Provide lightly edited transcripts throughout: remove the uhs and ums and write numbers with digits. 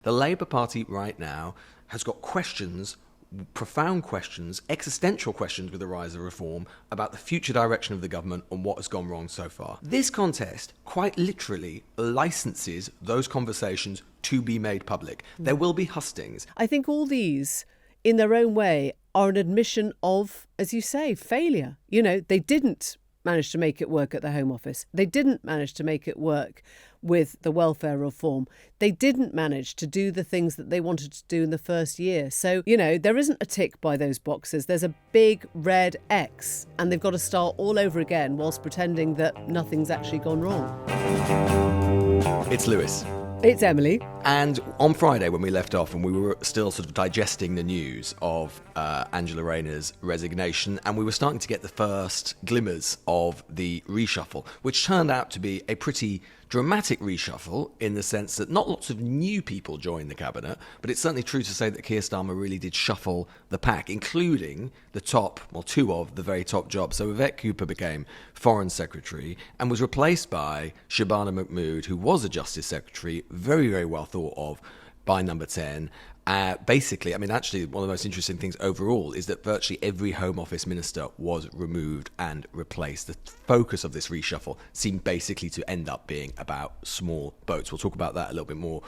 The Labour Party right now has got questions, profound questions, existential questions with the rise of reform about the future direction of the government and what has gone wrong so far. This contest quite literally licenses those conversations to be made public. There will be hustings. I think all these, in their own way, are an admission of, as you say, failure. You know, they didn't manage to make it work at the Home Office. They didn't manage to make it work with the welfare reform. They didn't manage to do the things that they wanted to do in the first year. So, you know, there isn't a tick by those boxes. There's a big red X, and they've got to start all over again whilst pretending that nothing's actually gone wrong. It's Lewis. It's Emily. And on Friday, when we left off and we were still sort of digesting the news of Angela Rayner's resignation, and we were starting to get the first glimmers of the reshuffle, which turned out to be a pretty dramatic reshuffle in the sense that not lots of new people joined the cabinet, but it's certainly true to say that Keir Starmer really did shuffle the pack, including the top, well, two of the very top jobs. So Yvette Cooper became Foreign Secretary and was replaced by Shabana Mahmood, who was a Justice Secretary, very, very well thought of by Number 10. Basically, I mean, actually, one of the most interesting things overall is that virtually every Home Office minister was removed and replaced. The focus of this reshuffle seemed basically to end up being about small boats. We'll talk about that a little bit more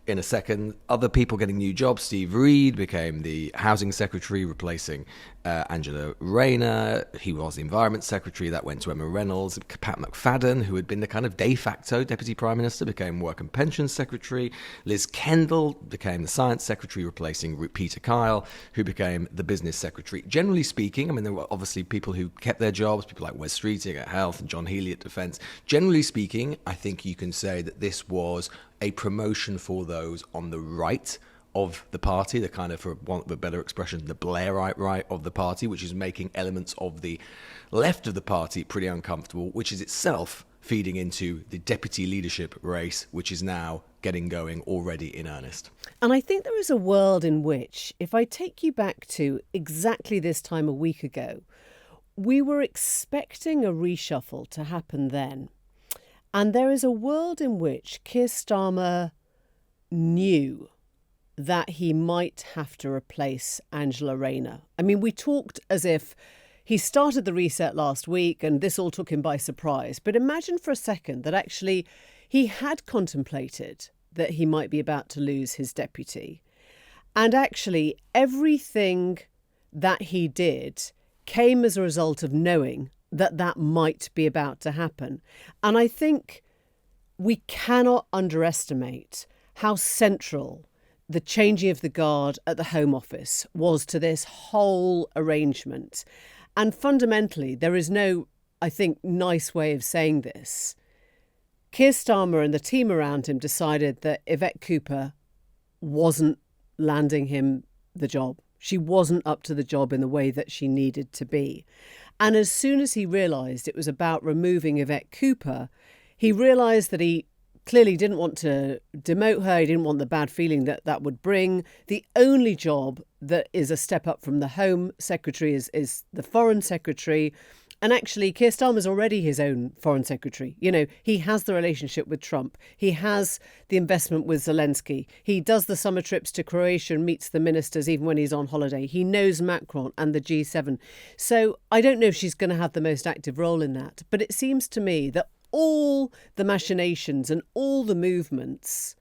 in a second. Other people getting new jobs. Steve Reed became the Housing Secretary, replacing Angela Rayner. He was the Environment Secretary. That went to Emma Reynolds. Pat McFadden, who had been the kind of de facto Deputy Prime Minister, became Work and Pensions Secretary. Liz Kendall became the Science Secretary, replacing Peter Kyle, who became the Business Secretary. Generally speaking, I mean, there were obviously people who kept their jobs, people like Wes Streeting at Health and John Healey at Defence. Generally speaking, I think you can say that this was a promotion for those on the right of the party, the kind of, for want of a better expression, the Blairite right of the party, which is making elements of the left of the party pretty uncomfortable, which is itself feeding into the deputy leadership race, which is now getting going already in earnest. And I think there is a world in which, if I take you back to exactly this time a week ago, we were expecting a reshuffle to happen then. And there is a world in which Keir Starmer knew that he might have to replace Angela Rayner. I mean, we talked as if he started the reset last week and this all took him by surprise. But imagine for a second that actually he had contemplated that he might be about to lose his deputy. And actually everything that he did came as a result of knowing that that might be about to happen. And I think we cannot underestimate how central the changing of the guard at the Home Office was to this whole arrangement. And fundamentally, there is no, I think, nice way of saying this. Keir Starmer and the team around him decided that Yvette Cooper wasn't landing him the job. She wasn't up to the job in the way that she needed to be. And as soon as he realised it was about removing Yvette Cooper, he realised that he clearly didn't want to demote her. He didn't want the bad feeling that that would bring. The only job that is a step up from the Home Secretary is the Foreign Secretary. And actually, Keir Starmer's already his own Foreign Secretary. You know, he has the relationship with Trump. He has the investment with Zelensky. He does the summer trips to Croatia and meets the ministers even when he's on holiday. He knows Macron and the G7. So I don't know if she's going to have the most active role in that. But it seems to me that all the machinations and all the movements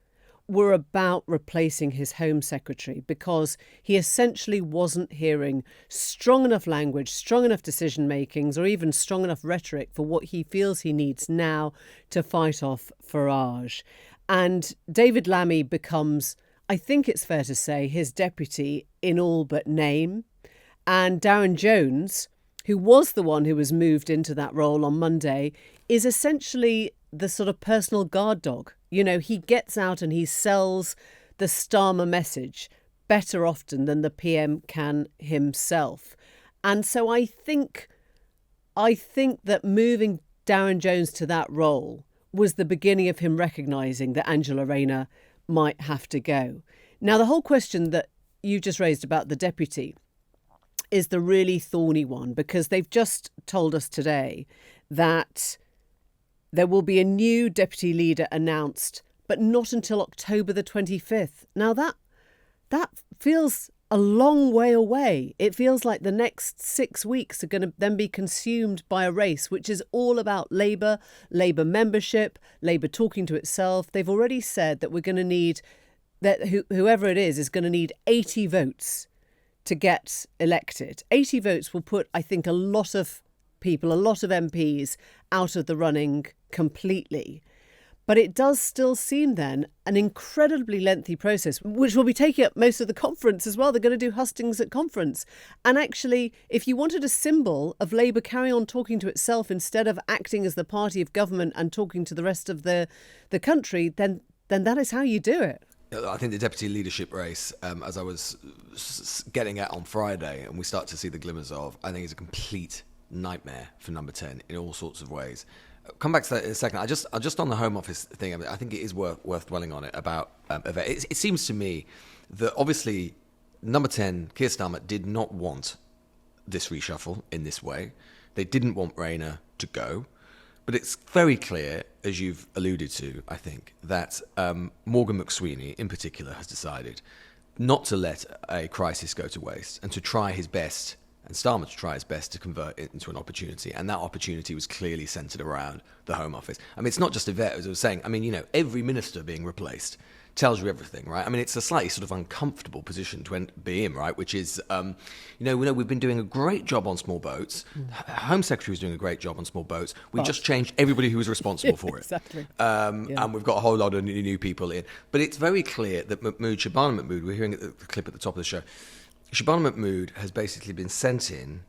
were about replacing his Home Secretary because he essentially wasn't hearing strong enough language, strong enough decision makings, or even strong enough rhetoric for what he feels he needs now to fight off Farage. And David Lammy becomes, I think it's fair to say, his deputy in all but name. And Darren Jones, who was the one who was moved into that role on Monday, is essentially the sort of personal guard dog. You know, he gets out and he sells the Starmer message better often than the PM can himself. And so I think that moving Darren Jones to that role was the beginning of him recognising that Angela Rayner might have to go. Now, the whole question that you just raised about the deputy is the really thorny one, because they've just told us today that there will be a new deputy leader announced but not until October the 25th. Now that feels a long way away. It feels like the next 6 weeks are going to then be consumed by a race which is all about Labour membership, Labour talking to itself. They've already said that we're going to need, that whoever it is going to need 80 votes to get elected. 80 votes will put, I think, a lot of people, a lot of MPs out of the running completely. But it does still seem then an incredibly lengthy process, which will be taking up most of the conference as well. They're going to do hustings at conference. And actually, if you wanted a symbol of Labour carrying on talking to itself instead of acting as the party of government and talking to the rest of the country, then that is how you do it. I think the deputy leadership race, as I was getting at on Friday, and we start to see the glimmers of, I think is a complete nightmare for Number 10 in all sorts of ways. Come back to that in a second. I just on the Home Office thing, I think it is worth dwelling on it about Yvette. It seems to me that obviously Number 10, Keir Starmer, did not want this reshuffle in this way. They didn't want Rayner to go. But it's very clear, as you've alluded to, I think, that Morgan McSweeney in particular has decided not to let a crisis go to waste and to try his best, and Starmer to try his best to convert it into an opportunity. And that opportunity was clearly centred around the Home Office. I mean, it's not just Yvette, as I was saying. I mean, every minister being replaced tells you everything, right? I mean, it's a slightly sort of uncomfortable position to be in, right? Which is, we've been doing a great job on small boats. Home Secretary was doing a great job on small boats. We just changed everybody who was responsible for it. Exactly. And we've got a whole lot of new people in. But it's very clear that Shabana Mahmood, we're hearing the clip at the top of the show, Shabana Mahmood has basically been sent in,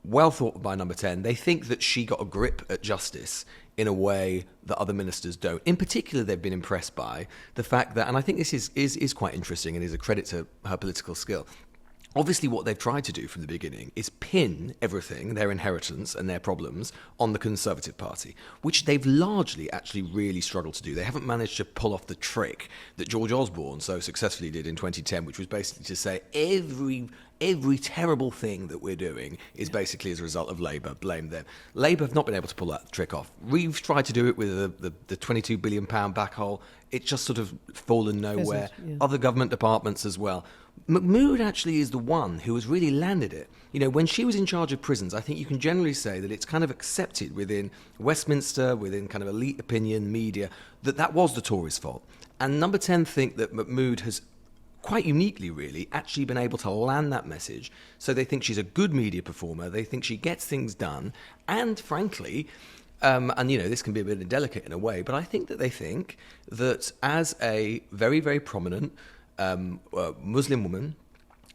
well thought by Number 10. They think that she got a grip at justice in a way that other ministers don't. In particular, they've been impressed by the fact that, and I think this is quite interesting and is a credit to her political skill. Obviously, what they've tried to do from the beginning is pin everything, their inheritance and their problems, on the Conservative Party, which they've largely actually really struggled to do. They haven't managed to pull off the trick that George Osborne so successfully did in 2010, which was basically to say every terrible thing that we're doing is basically as a result of Labour. Blame them. Labour have not been able to pull that trick off. We've tried to do it with the £22 billion backhole. It's just sort of fallen nowhere. Other government departments as well. Mahmood actually is the one who has really landed it. When she was in charge of prisons, I think you can generally say that it's kind of accepted within Westminster, within kind of elite opinion, media, that was the Tories' fault. And Number 10 think that Mahmood has quite uniquely, really, actually been able to land that message. So they think she's a good media performer. They think she gets things done. And frankly, this can be a bit indelicate in a way, but I think that they think that as a very, very prominent Muslim woman,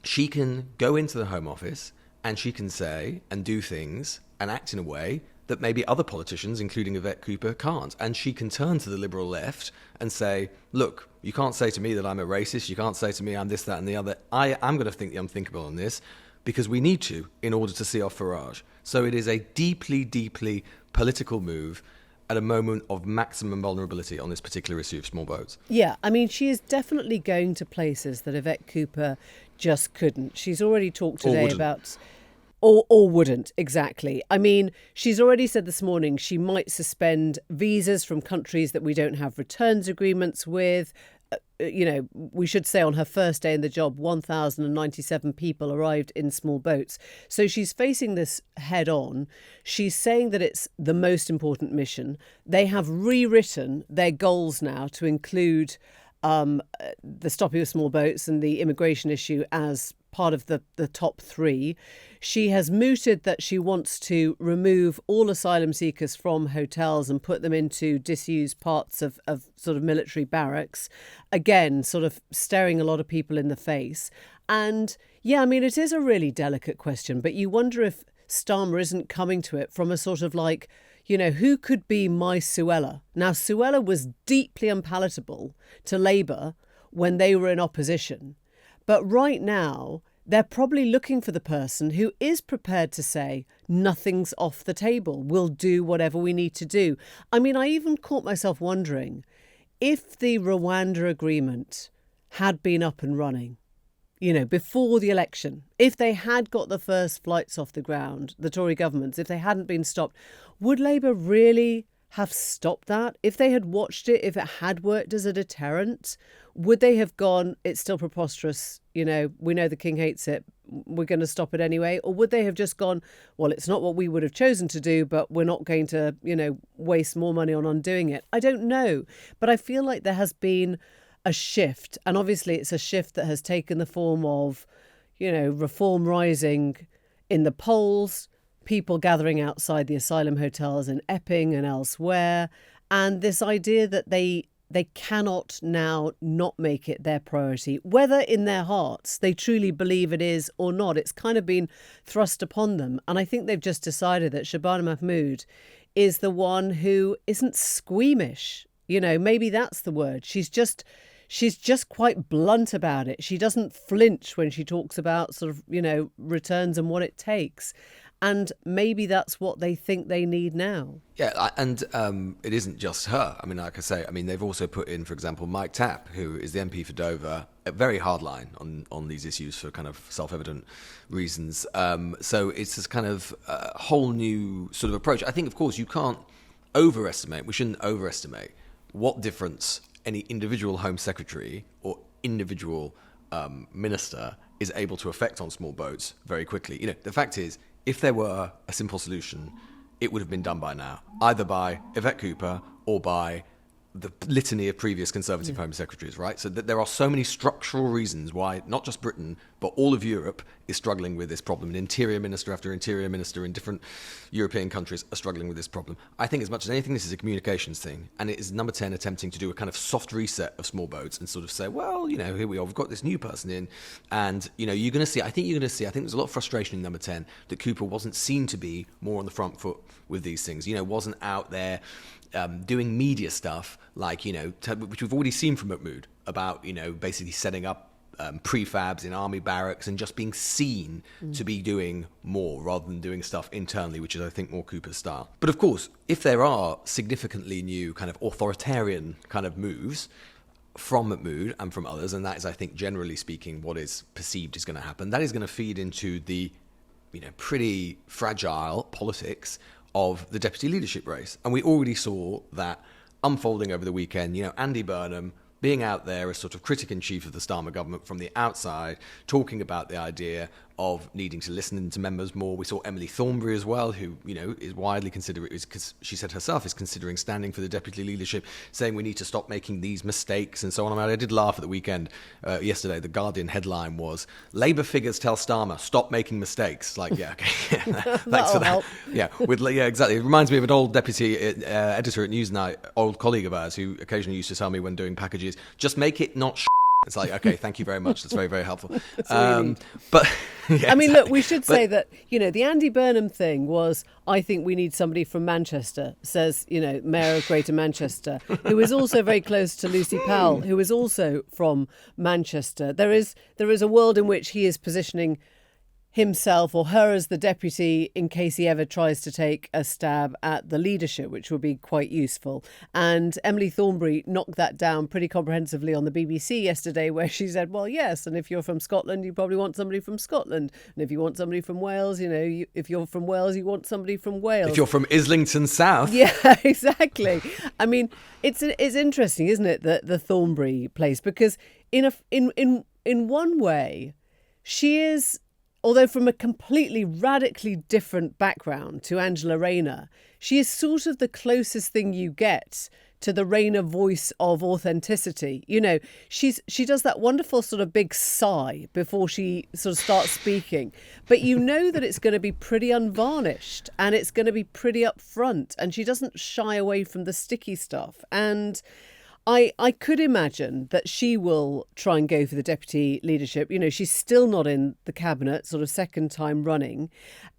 she can go into the Home Office and she can say and do things and act in a way that maybe other politicians, including Yvette Cooper, can't. And she can turn to the liberal left and say, look, you can't say to me that I'm a racist. You can't say to me I'm this, that and the other. I'm going to think the unthinkable on this because we need to in order to see off Farage. So it is a deeply, deeply political move at a moment of maximum vulnerability on this particular issue of small boats. Yeah, I mean, she is definitely going to places that Yvette Cooper just couldn't. She's already talked today about... Or wouldn't, exactly. I mean, she's already said this morning she might suspend visas from countries that we don't have returns agreements with. We should say on her first day in the job, 1,097 people arrived in small boats. So she's facing this head on. She's saying that it's the most important mission. They have rewritten their goals now to include the stopping of small boats and the immigration issue as part of the top three. She has mooted that she wants to remove all asylum seekers from hotels and put them into disused parts of sort of military barracks. Again, sort of staring a lot of people in the face. And yeah, I mean, it is a really delicate question, but you wonder if Starmer isn't coming to it from a sort of like, who could be my Suella? Now, Suella was deeply unpalatable to Labour when they were in opposition. But right now, they're probably looking for the person who is prepared to say, nothing's off the table. We'll do whatever we need to do. I mean, I even caught myself wondering if the Rwanda agreement had been up and running, before the election, if they had got the first flights off the ground, the Tory governments, if they hadn't been stopped, would Labour really have stopped that? If they had watched it, if it had worked as a deterrent, would they have gone, it's still preposterous, we know the king hates it, we're going to stop it anyway? Or would they have just gone, well, it's not what we would have chosen to do, but we're not going to, waste more money on undoing it? I don't know. But I feel like there has been a shift. And obviously it's a shift that has taken the form of, reform rising in the polls, people gathering outside the asylum hotels in Epping and elsewhere, and this idea that they cannot now not make it their priority, whether in their hearts they truly believe it is or not. It's kind of been thrust upon them. And I think they've just decided that Shabana Mahmood is the one who isn't squeamish. Maybe that's the word. She's just quite blunt about it. She doesn't flinch when she talks about sort of, returns and what it takes. And maybe that's what they think they need now. Yeah, and it isn't just her. I mean, like I say, they've also put in, for example, Mike Tapp, who is the MP for Dover, a very hard line on these issues for kind of self-evident reasons. So it's this kind of whole new sort of approach. I think, of course, we shouldn't overestimate what difference any individual Home Secretary or individual minister is able to affect on small boats very quickly. The fact is, if there were a simple solution, it would have been done by now, either by Yvette Cooper or by the litany of previous Conservative Home Secretaries, right? So that there are so many structural reasons why not just Britain, but all of Europe is struggling with this problem. An interior minister after interior minister in different European countries are struggling with this problem. I think as much as anything, this is a communications thing. And it is Number 10 attempting to do a kind of soft reset of small boats and sort of say, well, here we are, we've got this new person in. And, I think there's a lot of frustration in Number 10 that Cooper wasn't seen to be more on the front foot with these things, wasn't out there doing media stuff like, which we've already seen from Mahmood about, basically setting up prefabs in army barracks and just being seen to be doing more rather than doing stuff internally, which is, I think, more Cooper's style. But of course, if there are significantly new kind of authoritarian kind of moves from Mahmood and from others, and that is, I think, generally speaking, what is perceived is going to happen, that is going to feed into the, pretty fragile politics of the deputy leadership race. And we already saw that unfolding over the weekend. Andy Burnham being out there as sort of critic-in-chief of the Starmer government from the outside, talking about the idea of needing to listen to members more. We saw Emily Thornberry as well, who, is widely considered, because she said herself is considering standing for the deputy leadership, saying we need to stop making these mistakes and so on. I did laugh at the weekend. Yesterday, the Guardian headline was, Labour figures tell Starmer, stop making mistakes. Like, yeah, okay. Thanks for that. Help. Yeah, exactly. It reminds me of an old deputy editor at Newsnight, old colleague of ours, who occasionally used to tell me when doing packages, just make it not It's like, okay, thank you very much. That's very, very helpful. But yeah, look, we should say that, the Andy Burnham thing was, I think we need somebody from Manchester, says, Mayor of Greater Manchester, who is also very close to Lucy Powell, who is also from Manchester. There is a world in which he is positioning himself or her as the deputy in case he ever tries to take a stab at the leadership, which would be quite useful. And Emily Thornberry knocked that down pretty comprehensively on the BBC yesterday, where she said, well, yes, and if you're from Scotland, you probably want somebody from Scotland. And if you want somebody from Wales, if you're from Wales, you want somebody from Wales. If you're from Islington South. Yeah, exactly. It's interesting, isn't it, the Thornberry place? Because in one way, she is, although from a completely radically different background to Angela Rayner, she is sort of the closest thing you get to the Rayner voice of authenticity. She does that wonderful sort of big sigh before she sort of starts speaking, but that it's going to be pretty unvarnished and it's going to be pretty upfront, and she doesn't shy away from the sticky stuff. And I could imagine that she will try and go for the deputy leadership. She's still not in the cabinet, sort of second time running.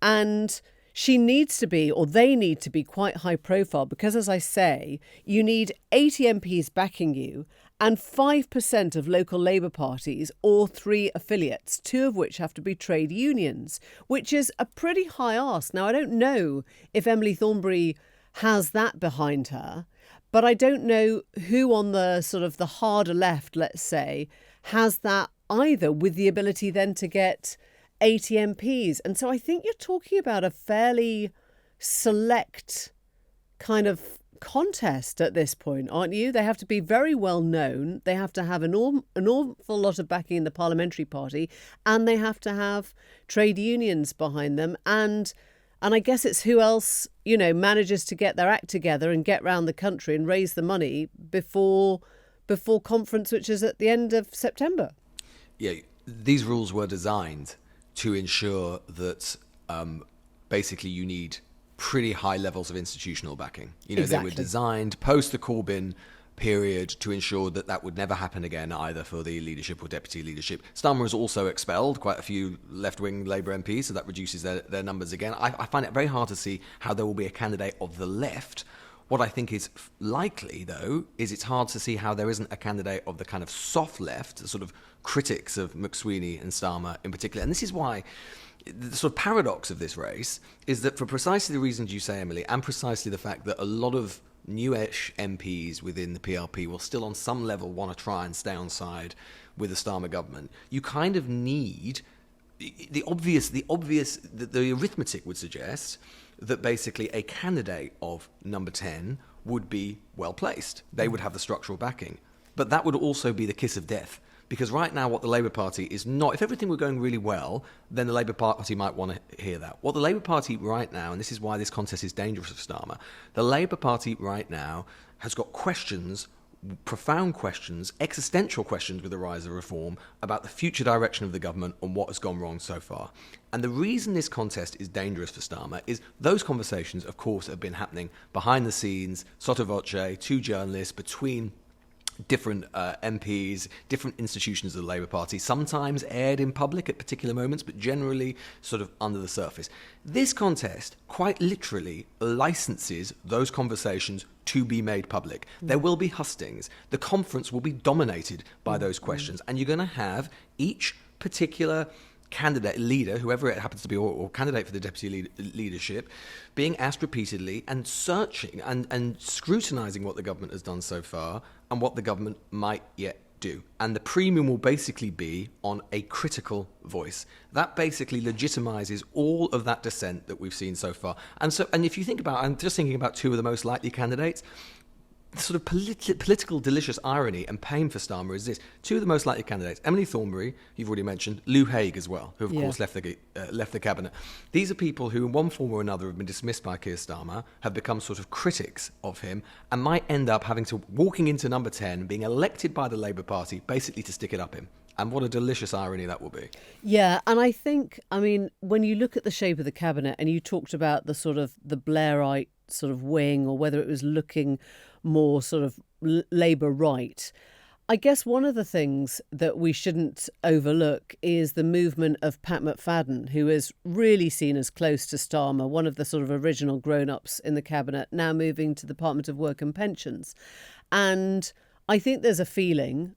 And she needs to be, or they need to be, quite high profile because, as I say, you need 80 MPs backing you and 5% of local Labour parties or 3 affiliates, 2 of which have to be trade unions, which is a pretty high ask. Now, I don't know if Emily Thornberry has that behind her, but I don't know who on the sort of the harder left, let's say, has that either, with the ability then to get 80 MPs. And so I think you're talking about a fairly select kind of contest at this point, aren't you? They have to be very well known. They have to have an awful lot of backing in the parliamentary party, and they have to have trade unions behind them. And I guess it's who else, manages to get their act together and get round the country and raise the money before conference, which is at the end of September. Yeah, these rules were designed to ensure that basically you need pretty high levels of institutional backing. Exactly. They were designed post the Corbyn period to ensure that would never happen again, either for the leadership or deputy leadership. Starmer has also expelled quite a few left-wing Labour MPs, so that reduces their numbers again. I find it very hard to see how there will be a candidate of the left. What I think is likely, though, is it's hard to see how there isn't a candidate of the kind of soft left, the sort of critics of McSweeney and Starmer in particular. And this is why the sort of paradox of this race is that for precisely the reasons you say, Emily, and precisely the fact that a lot of newish MPs within the PRP will still on some level want to try and stay on side with the Starmer government, you kind of need the arithmetic would suggest that basically a candidate of number 10 would be well placed. They would have the structural backing. But that would also be the kiss of death. Because right now what the Labour Party is not, if everything were going really well, then the Labour Party might want to hear that. What the Labour Party right now, and this is why this contest is dangerous for Starmer, the Labour Party right now has got questions, profound questions, existential questions with the rise of reform about the future direction of the government and what has gone wrong so far. And the reason this contest is dangerous for Starmer is those conversations, of course, have been happening behind the scenes, sotto voce, to journalists, between different MPs, different institutions of the Labour Party, sometimes aired in public at particular moments, but generally sort of under the surface. This contest quite literally licenses those conversations to be made public. There will be hustings. The conference will be dominated by those questions. And you're going to have each particular candidate, leader, whoever it happens to be, or candidate for the deputy leadership, being asked repeatedly and searching and scrutinising what the government has done so far and what the government might yet do. And the premium will basically be on a critical voice. That basically legitimises all of that dissent that we've seen so far. And if you think about, I'm just thinking about two of the most likely candidates, the sort of political delicious irony and pain for Starmer is this. Two of the most likely candidates, Emily Thornberry, you've already mentioned, Lou Haig as well, who of course left the cabinet. These are people who in one form or another have been dismissed by Keir Starmer, have become sort of critics of him, and might end up walking into number 10, being elected by the Labour Party, basically to stick it up him. And what a delicious irony that will be. Yeah, and I think, when you look at the shape of the cabinet, and you talked about the sort of the Blairite sort of wing, or whether it was looking more sort of Labour right, I guess one of the things that we shouldn't overlook is the movement of Pat McFadden, who is really seen as close to Starmer, one of the sort of original grown-ups in the cabinet, now moving to the Department of Work and Pensions. And I think there's a feeling,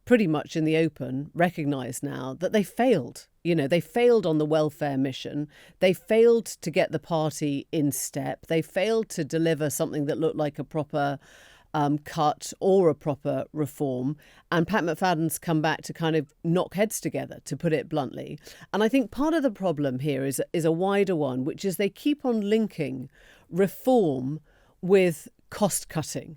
pretty much in the open, recognised now that they failed. They failed on the welfare mission. They failed to get the party in step. They failed to deliver something that looked like a proper cut or a proper reform. And Pat McFadden's come back to kind of knock heads together, to put it bluntly. And I think part of the problem here is a wider one, which is they keep on linking reform with cost cutting.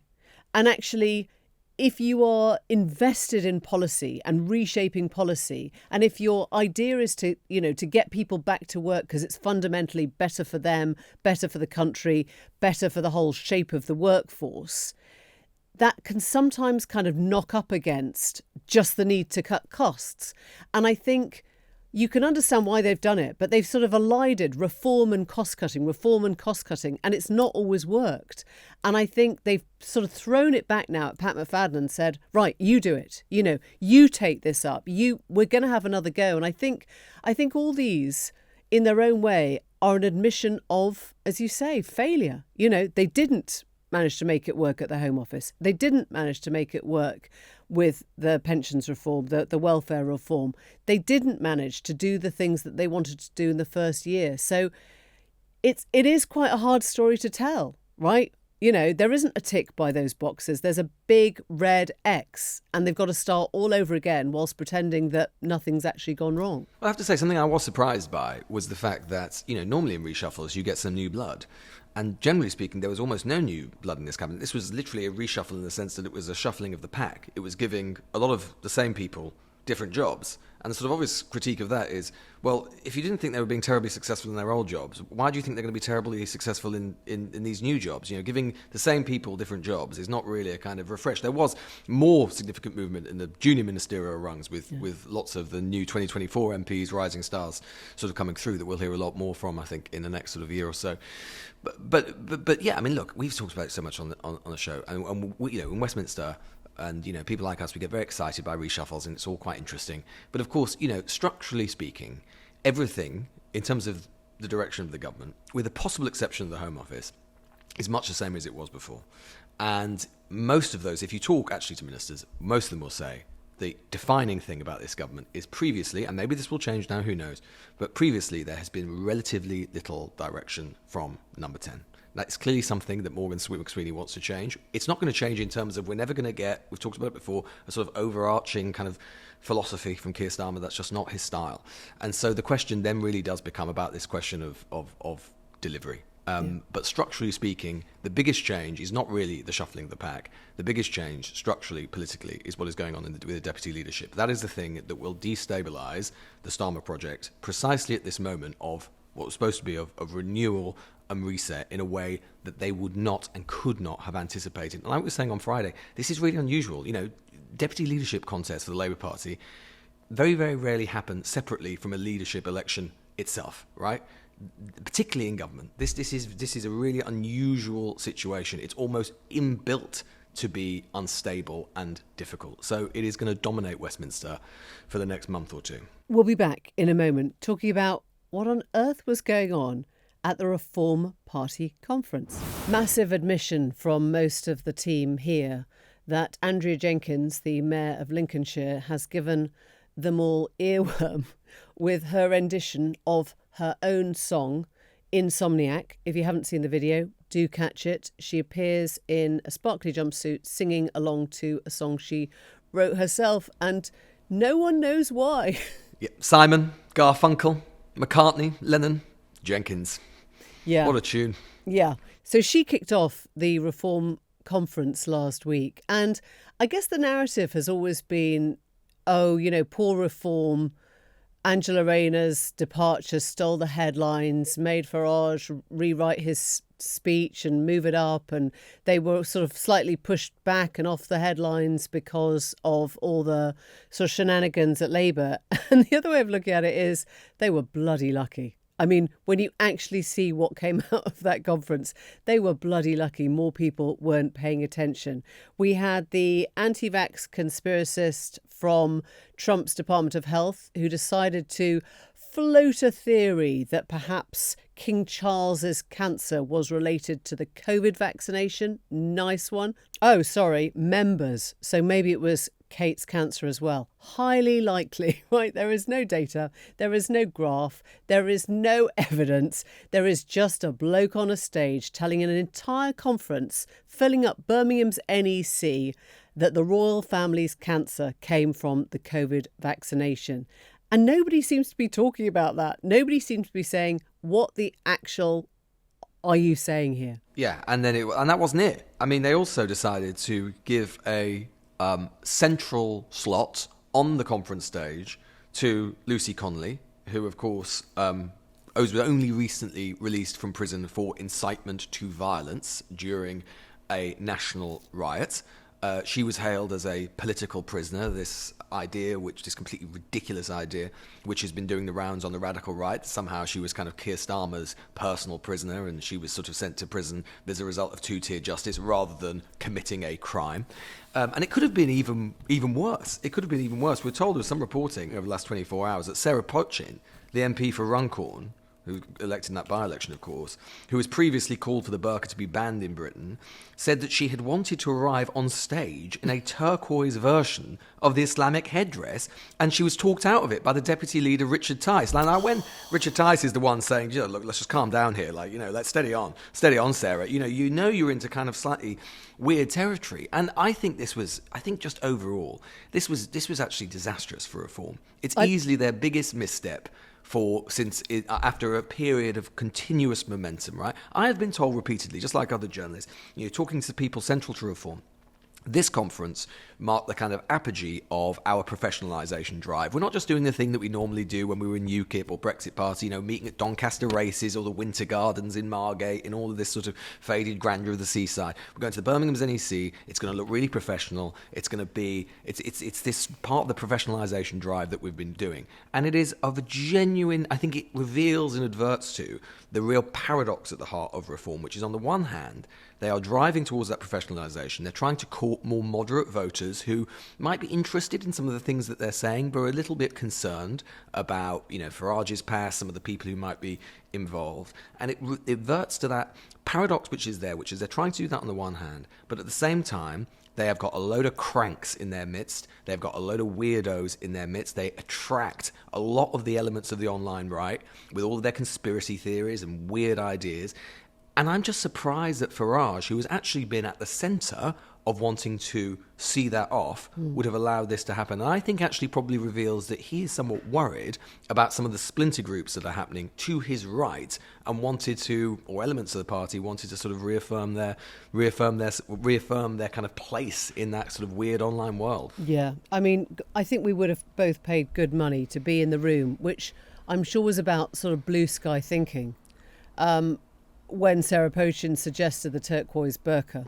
And actually, if you are invested in policy and reshaping policy, and if your idea is to get people back to work because it's fundamentally better for them, better for the country, better for the whole shape of the workforce, that can sometimes kind of knock up against just the need to cut costs. And I think you can understand why they've done it, but they've sort of elided reform and cost cutting, and it's not always worked. And I think they've sort of thrown it back now at Pat McFadden and said, right, you do it. You take this up. We're going to have another go. And I think all these, in their own way, are an admission of, as you say, failure. They didn't manage to make it work at the Home Office. They didn't manage to make it work with the pensions reform, the welfare reform. They didn't manage to do the things that they wanted to do in the first year. So it is quite a hard story to tell, right? There isn't a tick by those boxes. There's a big red X, and they've got to start all over again whilst pretending that nothing's actually gone wrong. Well, I have to say, something I was surprised by was the fact that, normally in reshuffles you get some new blood. And generally speaking, there was almost no new blood in this cabinet. This was literally a reshuffle in the sense that it was a shuffling of the pack. It was giving a lot of the same people different jobs. And the sort of obvious critique of that is, well, if you didn't think they were being terribly successful in their old jobs, why do you think they're going to be terribly successful in these new jobs? Giving the same people different jobs is not really a kind of refresh. There was more significant movement in the junior ministerial rungs with lots of the new 2024 MPs, rising stars, sort of coming through that we'll hear a lot more from, I think, in the next sort of year or so. But yeah, I mean, look, we've talked about it so much on the show, and we, in Westminster. And, people like us, we get very excited by reshuffles and it's all quite interesting. But of course, structurally speaking, everything in terms of the direction of the government, with the possible exception of the Home Office, is much the same as it was before. And most of those, if you talk actually to ministers, most of them will say the defining thing about this government is previously, and maybe this will change now, who knows, but previously there has been relatively little direction from number 10. That's clearly something that Morgan McSweeney wants to change. It's not going to change in terms of we're never going to get, we've talked about it before, a sort of overarching kind of philosophy from Keir Starmer. That's just not his style. And so the question then really does become about this question of delivery. But structurally speaking, the biggest change is not really the shuffling of the pack. The biggest change, structurally, politically, is what is going on with the deputy leadership. That is the thing that will destabilise the Starmer project precisely at this moment of what was supposed to be of renewal and reset in a way that they would not and could not have anticipated. And like we were saying on Friday, this is really unusual. Deputy leadership contests for the Labour Party very, very rarely happen separately from a leadership election itself, right? Particularly in government. This is a really unusual situation. It's almost inbuilt to be unstable and difficult. So it is going to dominate Westminster for the next month or two. We'll be back in a moment talking about what on earth was going on at the Reform Party conference. Massive admission from most of the team here that Andrea Jenkins, the Mayor of Lincolnshire, has given them all earworm with her rendition of her own song, Insomniac. If you haven't seen the video, do catch it. She appears in a sparkly jumpsuit singing along to a song she wrote herself, and no one knows why. Simon, Garfunkel, McCartney, Lennon, Jenkins. Yeah. What a tune. Yeah. So she kicked off the Reform conference last week. And I guess the narrative has always been, poor Reform. Angela Rayner's departure stole the headlines, made Farage rewrite his speech and move it up. And they were sort of slightly pushed back and off the headlines because of all the sort of shenanigans at Labour. And the other way of looking at it is they were bloody lucky. I mean, when you actually see what came out of that conference, they were bloody lucky. More people weren't paying attention. We had the anti-vax conspiracist from Trump's Department of Health who decided to float a theory that perhaps King Charles's cancer was related to the COVID vaccination. Nice one. Oh, sorry, members. So maybe it was Kate's cancer as well. Highly likely, right? There is no data. There is no graph. There is no evidence. There is just a bloke on a stage telling an entire conference, filling up Birmingham's NEC, that the royal family's cancer came from the COVID vaccination. And nobody seems to be talking about that. Nobody seems to be saying, what the actual are you saying here? Yeah, and that wasn't it. I mean, they also decided to give a central slot on the conference stage to Lucy Connolly, who, of course, was only recently released from prison for incitement to violence during a national riot. She was hailed as a political prisoner, this completely ridiculous idea, which has been doing the rounds on the radical right. Somehow she was kind of Keir Starmer's personal prisoner and she was sort of sent to prison as a result of two-tier justice rather than committing a crime. And it could have been even worse. It could have been even worse. We're told with some reporting over the last 24 hours that Sarah Potchin, the MP for Runcorn, who elected in that by-election, of course, who was previously called for the burqa to be banned in Britain, said that she had wanted to arrive on stage in a turquoise version of the Islamic headdress, and she was talked out of it by the deputy leader, Richard Tice. Now, when Richard Tice is the one saying, look, let's just calm down here, let's steady on, Sarah, you're into kind of slightly weird territory. And I think just overall, this was actually disastrous for Reform. It's easily their biggest misstep after a period of continuous momentum, right? I have been told repeatedly, just like other journalists, talking to people central to reform, this conference marked the kind of apogee of our professionalisation drive. We're not just doing the thing that we normally do when we were in UKIP or Brexit Party, meeting at Doncaster races or the Winter Gardens in Margate in all of this sort of faded grandeur of the seaside. We're going to the Birmingham's NEC. It's going to look really professional. It's going to be, it's this part of the professionalisation drive that we've been doing. And it is of a genuine, I think it reveals and adverts to the real paradox at the heart of reform, which is on the one hand, they are driving towards that professionalisation. They're trying to court more moderate voters who might be interested in some of the things that they're saying, but are a little bit concerned about, Farage's past, some of the people who might be involved. And it reverts to that paradox which is they're trying to do that on the one hand, but at the same time, they have got a load of cranks in their midst. They've got a load of weirdos in their midst. They attract a lot of the elements of the online right with all of their conspiracy theories and weird ideas. And I'm just surprised that Farage, who has actually been at the centre of wanting to see that off, would have allowed this to happen. And I think actually probably reveals that he is somewhat worried about some of the splinter groups that are happening to his right and or elements of the party wanted to sort of reaffirm their kind of place in that sort of weird online world. Yeah, I mean, I think we would have both paid good money to be in the room, which I'm sure was about sort of blue sky thinking. When Sarah Pochin suggested the turquoise burqa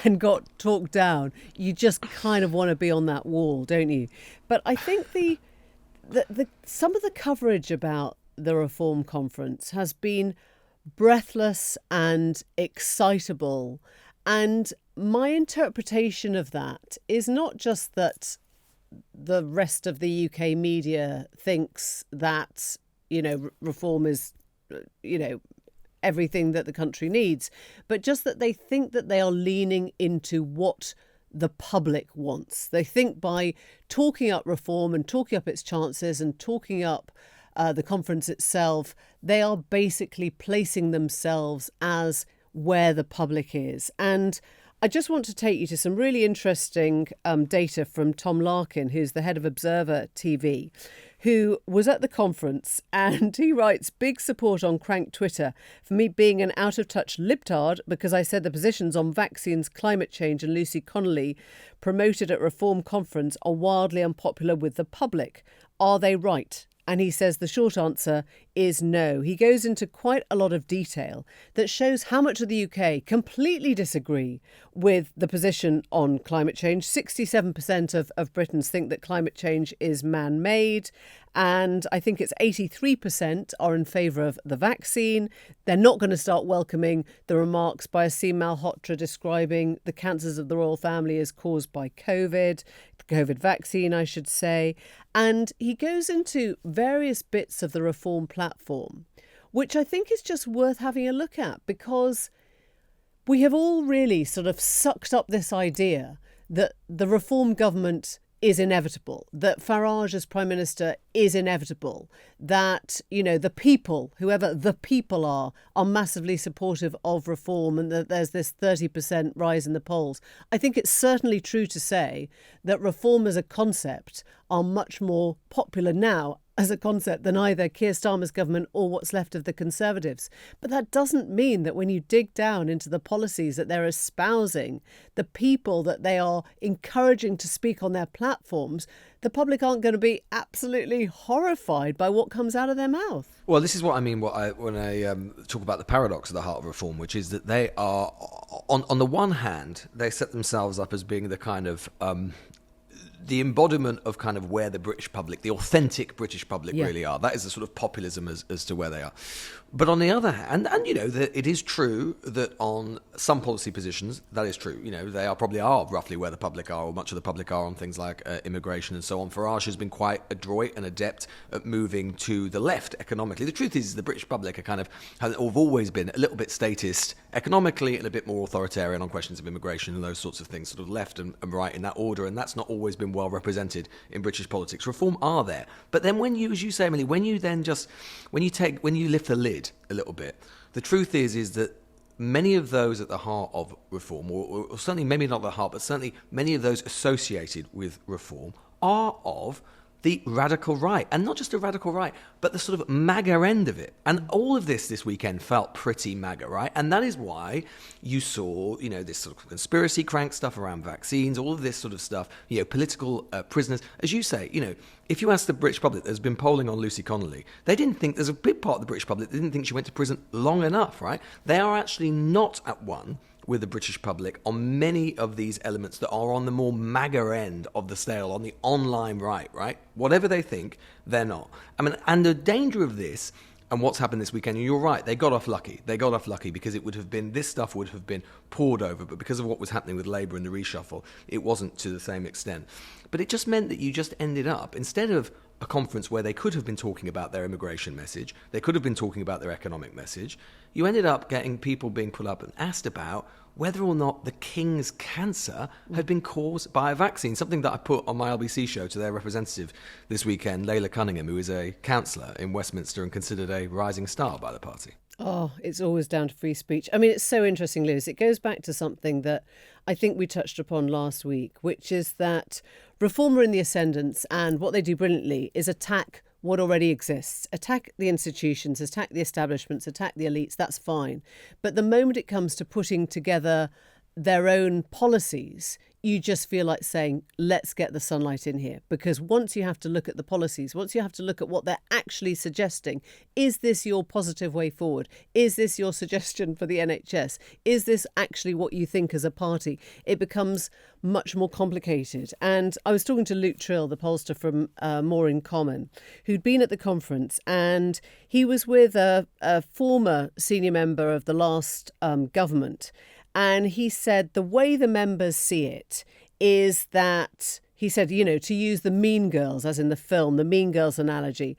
and got talked down, you just kind of want to be on that wall, don't you? But I think the some of the coverage about the Reform Conference has been breathless and excitable. And my interpretation of that is not just that the rest of the UK media thinks that, reform is, everything that the country needs, but just that they think that they are leaning into what the public wants. They think by talking up reform and talking up its chances and talking up the conference itself, they are basically placing themselves as where the public is. And I just want to take you to some really interesting data from Tom Larkin, who's the head of Observer TV, who was at the conference, and he writes, big support on Crank Twitter for me being an out-of-touch libtard because I said the positions on vaccines, climate change and Lucy Connolly promoted at Reform Conference are wildly unpopular with the public. Are they right? And he says the short answer is no. He goes into quite a lot of detail that shows how much of the UK completely disagree with the position on climate change. 67% of Britons think that climate change is man-made. And I think it's 83% are in favour of the vaccine. They're not going to start welcoming the remarks by Aseem Malhotra describing the cancers of the royal family as caused by COVID, the COVID vaccine, I should say. And he goes into various bits of the Reform platform, which I think is just worth having a look at, because we have all really sort of sucked up this idea that the Reform government is inevitable, that Farage as Prime Minister is inevitable, that, the people, whoever the people are massively supportive of reform, and that there's this 30% rise in the polls. I think it's certainly true to say that reform as a concept are much more popular now as a concept than either Keir Starmer's government or what's left of the Conservatives. But that doesn't mean that when you dig down into the policies that they're espousing, the people that they are encouraging to speak on their platforms, the public aren't going to be absolutely horrified by what comes out of their mouth. Well, this is what I mean when I talk about the paradox of the heart of reform, which is that they are, on the one hand, they set themselves up as being the kind of the embodiment of kind of where the British public, the authentic British public really are. That is the sort of populism as to where they are. But on the other hand, and it is true that on some policy positions, that is true. They probably are roughly where the public are, or much of the public are on things like immigration and so on. Farage has been quite adroit and adept at moving to the left economically. The truth is the British public have always been a little bit statist economically and a bit more authoritarian on questions of immigration and those sorts of things, sort of left and right in that order, and that's not always been well represented in British politics. Reform are there. But then when you, as you say, Emily, when you lift the lid a little bit, the truth is that many of those at the heart of reform, or certainly maybe not the heart, but certainly many of those associated with reform, are of the radical right, and not just the radical right, but the sort of MAGA end of it. And all of this weekend felt pretty MAGA, right? And that is why you saw, this sort of conspiracy crank stuff around vaccines, all of this sort of stuff, political prisoners. As you say, if you ask the British public, there's been polling on Lucy Connolly, there's a big part of the British public that didn't think she went to prison long enough, right? They are actually not at one with the British public on many of these elements that are on the more MAGA end of the scale, on the online right? Whatever they think, they're not. And the danger of this, and what's happened this weekend, and you're right, they got off lucky. They got off lucky because this stuff would have been poured over, but because of what was happening with Labour and the reshuffle, it wasn't to the same extent. But it just meant that you just ended up, instead of a conference where they could have been talking about their immigration message, they could have been talking about their economic message, you ended up getting people being put up and asked about whether or not the King's cancer had been caused by a vaccine, something that I put on my LBC show to their representative this weekend, Layla Cunningham, who is a councillor in Westminster and considered a rising star by the party. Oh, it's always down to free speech. It's so interesting, Lewis. It goes back to something that I think we touched upon last week, which is that Reform are in the ascendance, and what they do brilliantly is attack what already exists. Attack the institutions, attack the establishments, attack the elites, that's fine. But the moment it comes to putting together their own policies, you just feel like saying, let's get the sunlight in here. Because once you have to look at the policies, once you have to look at what they're actually suggesting, is this your positive way forward? Is this your suggestion for the NHS? Is this actually what you think as a party? It becomes much more complicated. And I was talking to Luke Trill, the pollster from More in Common, who'd been at the conference, and he was with a former senior member of the last government. And he said the way the members see it is that, he said, to use the Mean Girls, as in the film, the Mean Girls analogy,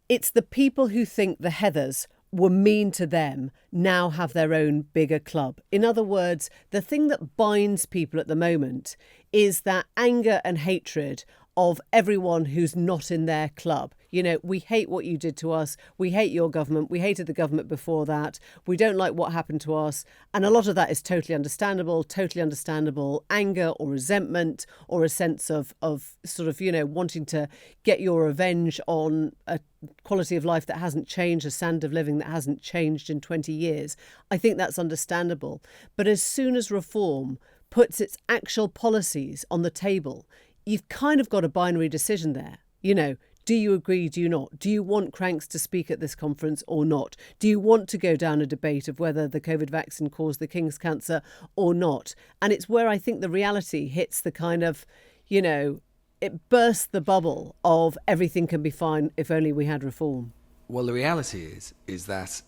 it's the people who think the Heathers were mean to them now have their own bigger club. In other words, the thing that binds people at the moment is that anger and hatred of everyone who's not in their club. We hate what you did to us. We hate your government. We hated the government before that. We don't like what happened to us. And a lot of that is totally understandable. Anger or resentment or a sense of sort of, wanting to get your revenge on a quality of life that hasn't changed, a standard of living that hasn't changed in 20 years. I think that's understandable. But as soon as Reform puts its actual policies on the table, you've kind of got a binary decision there. Do you agree? Do you not? Do you want cranks to speak at this conference or not? Do you want to go down a debate of whether the COVID vaccine caused the King's cancer or not? And it's where I think the reality hits the kind of, it bursts the bubble of everything can be fine if only we had Reform. Well, the reality is that,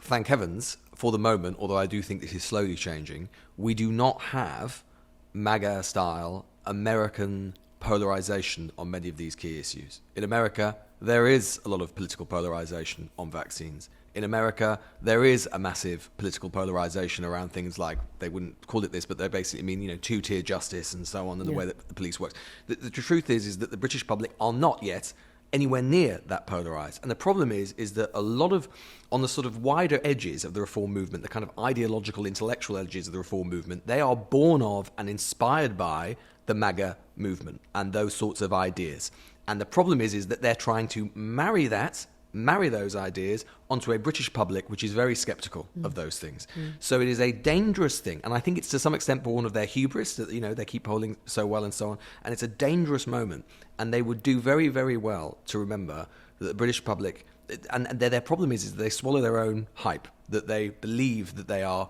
thank heavens, for the moment, although I do think this is slowly changing, we do not have MAGA-style American polarization on many of these key issues. In America, there is a lot of political polarization on vaccines. In America, there is a massive political polarization around things like, they wouldn't call it this, but they basically mean, two-tier justice and so on, and the way that the police works. The truth is that the British public are not yet anywhere near that polarised. And the problem is that a lot of, on the sort of wider edges of the Reform movement, the kind of ideological, intellectual edges of the Reform movement, they are born of and inspired by the MAGA movement and those sorts of ideas. And the problem is that they're trying to marry those ideas onto a British public which is very sceptical of those things. So it is a dangerous thing, and I think it's to some extent born of their hubris that they keep polling so well and so on, and it's a dangerous moment, and they would do very, very well to remember that the British public, and their problem is that they swallow their own hype, that they believe that they are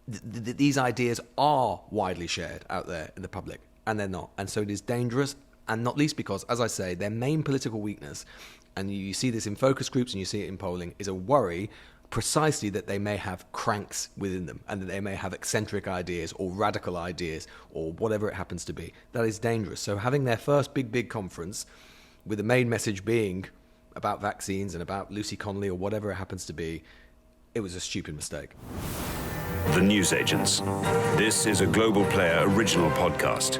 that these ideas are widely shared out there in the public, and they're not. And so it is dangerous, and not least because, as I say, their main political weakness, and you see this in focus groups and you see it in polling, is a worry precisely that they may have cranks within them and that they may have eccentric ideas or radical ideas or whatever it happens to be. That is dangerous. So having their first big conference with the main message being about vaccines and about Lucy Connolly or whatever it happens to be, it was a stupid mistake. The Newsagents. This is a Global Player original podcast.